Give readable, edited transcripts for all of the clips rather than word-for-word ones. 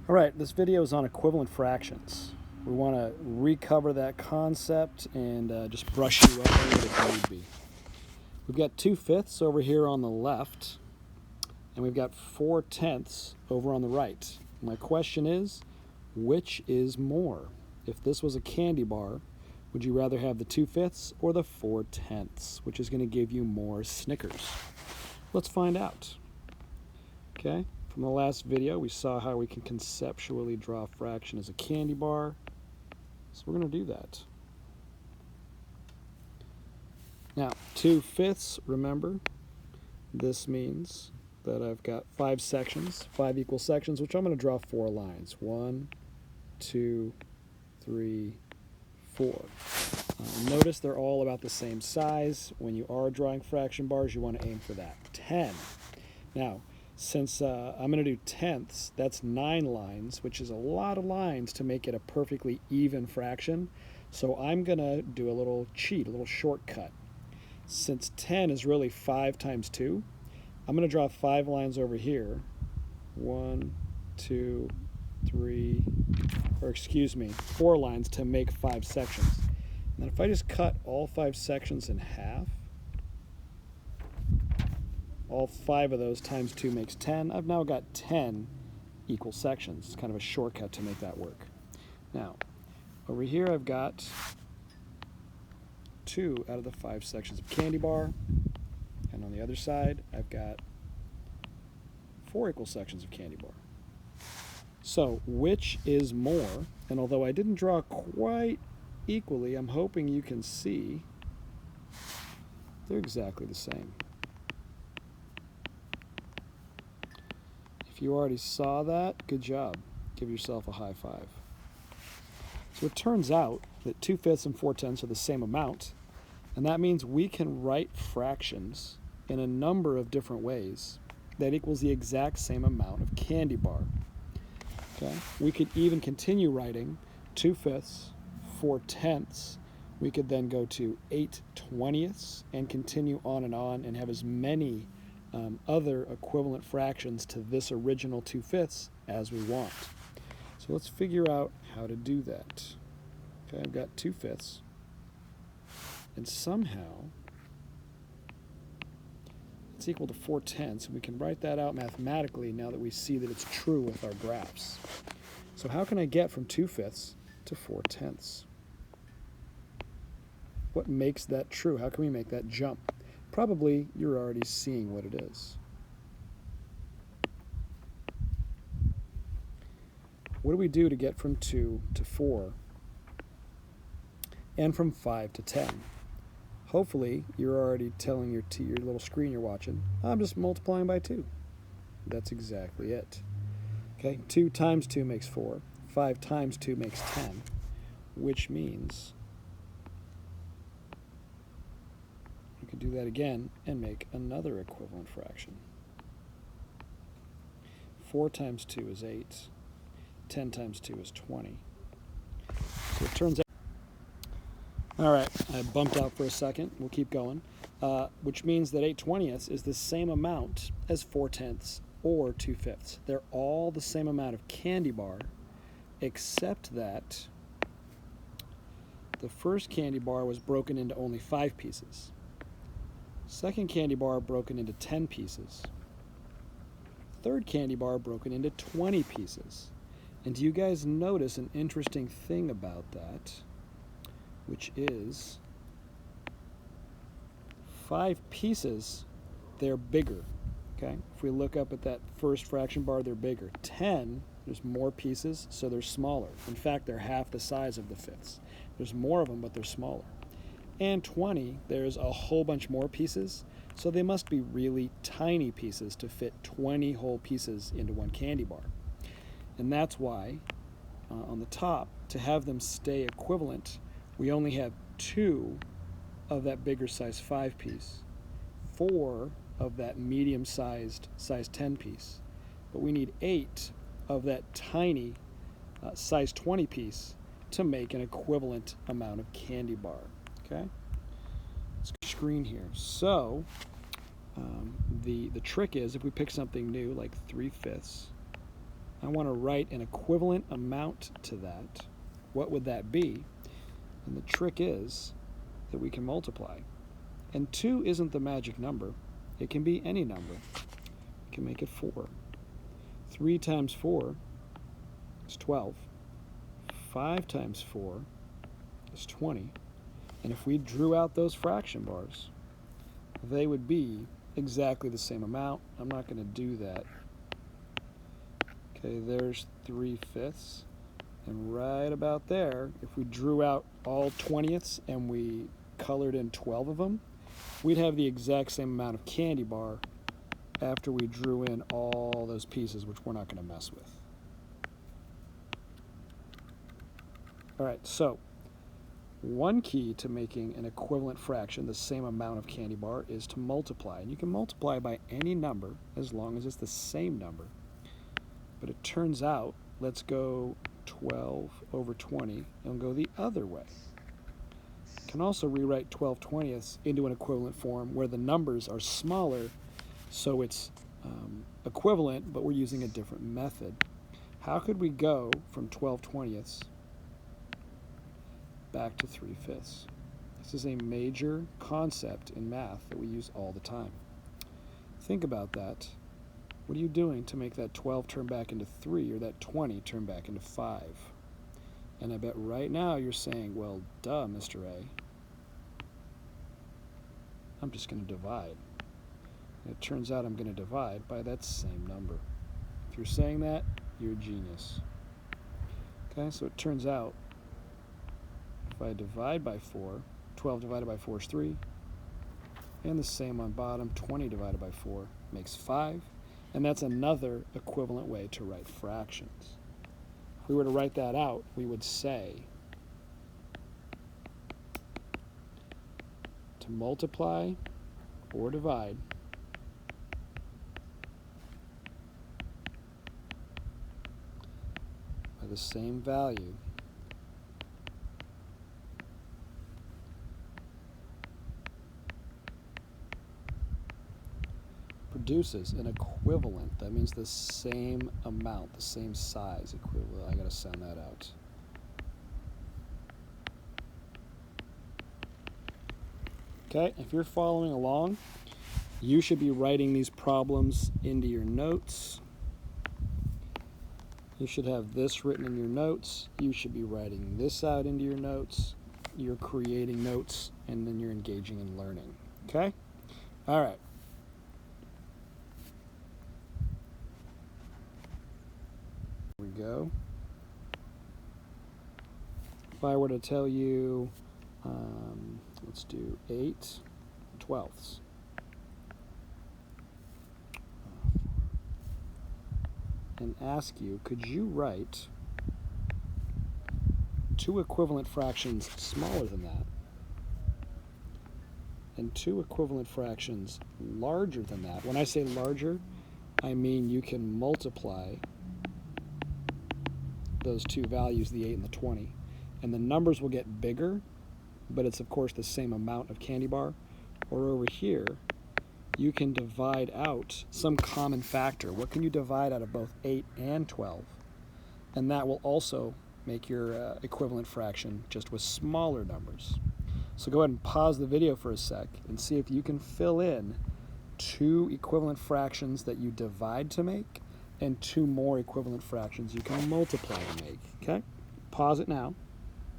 All right, this video is on equivalent fractions. We want to recover that concept and just brush you up on it if need be. We've got 2/5 over here on the left, and we've got 4/10 over on the right. My question is, which is more? If this was a candy bar, would you rather have the 2/5 or the 4/10, which is going to give you more Snickers? Let's find out. Okay, from the last video, we saw how we can conceptually draw a fraction as a candy bar. So we're going to do that. Now, 2/5, remember, this means that I've got 5 sections, 5 equal sections, which I'm going to draw 4 lines. 1, 2, 3, 4. Notice they're all about the same size. When you are drawing fraction bars, you want to aim for that. 10. Now, since I'm going to do tenths, that's 9 lines, which is a lot of lines to make it a perfectly even fraction. So I'm going to do a little cheat, a little shortcut. Since 10 is really 5 times 2, I'm going to draw 5 lines over here. 1, 2, 3, or excuse me, 4 lines to make 5 sections. And then if I just cut all 5 sections in half, all 5 of those times 2 makes 10. I've now got 10 equal sections. It's kind of a shortcut to make that work. Now, over here I've got 2 out of the 5 sections of candy bar. And on the other side, I've got 4 equal sections of candy bar. So, which is more? And although I didn't draw quite equally, I'm hoping you can see they're exactly the same. If you already saw that, good job. Give yourself a high five. So it turns out that 2/5 and 4/10 are the same amount, and that means we can write fractions in a number of different ways that equals the exact same amount of candy bar. Okay? We could even continue writing 2/5, 4/10. We could then go to 8/20 and continue on and have as many other equivalent fractions to this original 2/5 as we want. So let's figure out how to do that. Okay, I've got 2/5, and somehow it's equal to 4/10, and we can write that out mathematically now that we see that it's true with our graphs. So how can I get from 2/5 to 4/10? What makes that true? How can we make that jump? Probably you're already seeing what it is. What do we do to get from 2 to 4 and from 5 to 10? Hopefully you're already telling your little screen you're watching, I'm just multiplying by 2. That's exactly it. Okay, 2 times 2 makes 4. 5 times 2 makes 10, which means we could do that again and make another equivalent fraction. 4 times 2 is 8. 10 times 2 is 20. So it turns out... All right, I bumped out for a second. We'll keep going. Which means that 8/20 is the same amount as 4/10 or 2/5. They're all the same amount of candy bar, except that the first candy bar was broken into only 5 pieces. Second candy bar broken into 10 pieces. Third candy bar broken into 20 pieces. And do you guys notice an interesting thing about that, which is 5 pieces, they're bigger. Okay? If we look up at that first fraction bar, they're bigger. 10, there's more pieces, so they're smaller. In fact, they're half the size of the fifths. There's more of them, but they're smaller. And 20, there's a whole bunch more pieces, so they must be really tiny pieces to fit 20 whole pieces into one candy bar. And that's why, on the top, to have them stay equivalent, we only have 2 of that bigger size 5 piece, 4 of that medium-sized size 10 piece, but we need 8 of that tiny size 20 piece to make an equivalent amount of candy bar. Okay? Let's go screen here. So the trick is if we pick something new like 3/5 I want to write an equivalent amount to that. What would that be? And the trick is that we can multiply. And 2 isn't the magic number. It can be any number. We can make it 4. 3 times 4 is 12. 5 times 4 is 20. And if we drew out those fraction bars, they would be exactly the same amount. I'm not going to do that. Okay, there's 3/5. And right about there, if we drew out all 20ths and we colored in 12 of them, we'd have the exact same amount of candy bar after we drew in all those pieces, which we're not going to mess with. All right, so one key to making an equivalent fraction, the same amount of candy bar, is to multiply. And you can multiply by any number as long as it's the same number. But it turns out, let's go 12 over 20 and go the other way. You can also rewrite 12/20ths into an equivalent form where the numbers are smaller, so it's equivalent, but we're using a different method. How could we go from 12/20ths back to 3/5? This is a major concept in math that we use all the time. Think about that. What are you doing to make that 12 turn back into 3 or that 20 turn back into 5? And I bet right now you're saying, well, duh, Mr. A. I'm just going to divide. And it turns out I'm going to divide by that same number. If you're saying that, you're a genius. Okay, so it turns out if I divide by 4, 12 divided by 4 is 3. And the same on bottom, 20 divided by 4 makes 5. And that's another equivalent way to write fractions. If we were to write that out, we would say to multiply or divide by the same value produces an equivalent. That means the same amount, the same size equivalent. I gotta sound that out. Okay, if you're following along, you should be writing these problems into your notes. You should have this written in your notes. You should be writing this out into your notes. You're creating notes, and then you're engaging in learning. Okay? All right. Here we go. If I were to tell you, let's do 8/12ths. And ask you, could you write 2 equivalent fractions smaller than that and 2 equivalent fractions larger than that? When I say larger, I mean you can multiply those 2 values, the 8 and the 20, and the numbers will get bigger, but it's of course the same amount of candy bar. Or over here, you can divide out some common factor. What can you divide out of both 8 and 12? And that will also make your equivalent fraction just with smaller numbers. So go ahead and pause the video for a sec and see if you can fill in 2 equivalent fractions that you divide to make and 2 more equivalent fractions you can multiply to make. Okay? Pause it now,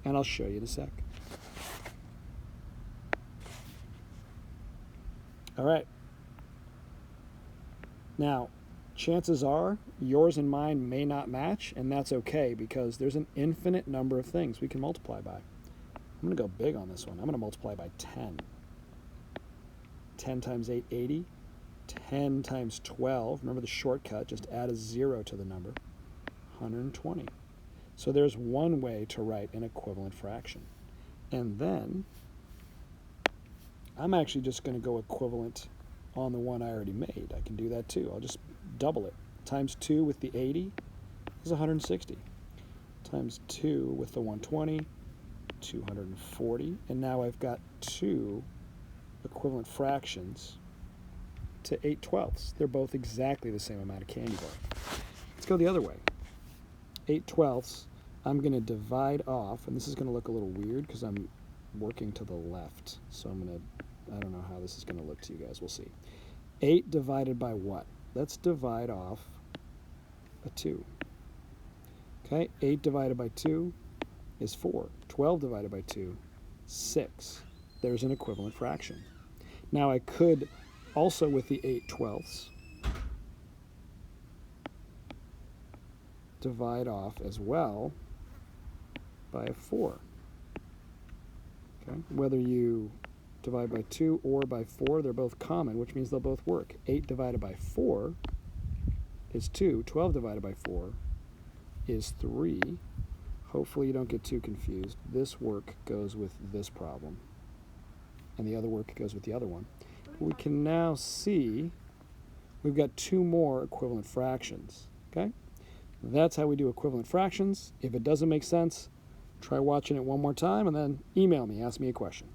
and I'll show you in a sec. All right. Now, chances are yours and mine may not match, and that's okay because there's an infinite number of things we can multiply by. I'm going to go big on this one. I'm going to multiply by 10. 10 times 8, 80. 10 times 12, remember the shortcut, just add a 0 to the number, 120. So there's one way to write an equivalent fraction. And then I'm actually just going to go equivalent on the one I already made. I can do that too. I'll just double it. Times 2 with the 80 is 160. Times 2 with the 120, 240. And now I've got 2 equivalent fractions to 8/12ths. They're both exactly the same amount of candy bar. Let's go the other way. 8/12, I'm going to divide off, and this is going to look a little weird because I'm working to the left. So I don't know how this is going to look to you guys. We'll see. 8 divided by what? Let's divide off a 2. Okay, 8 divided by 2 is 4. 12 divided by 2, 6. There's an equivalent fraction. Now I could also, with the 8/12, divide off as well by a 4. Okay, whether you divide by 2 or by 4, they're both common, which means they'll both work. 8 divided by 4 is 2. 12 divided by 4 is 3. Hopefully you don't get too confused. This work goes with this problem, and the other work goes with the other one. We can now see we've got 2 more equivalent fractions. Okay, that's how we do equivalent fractions. If it doesn't make sense, try watching it one more time and then email me, ask me a question.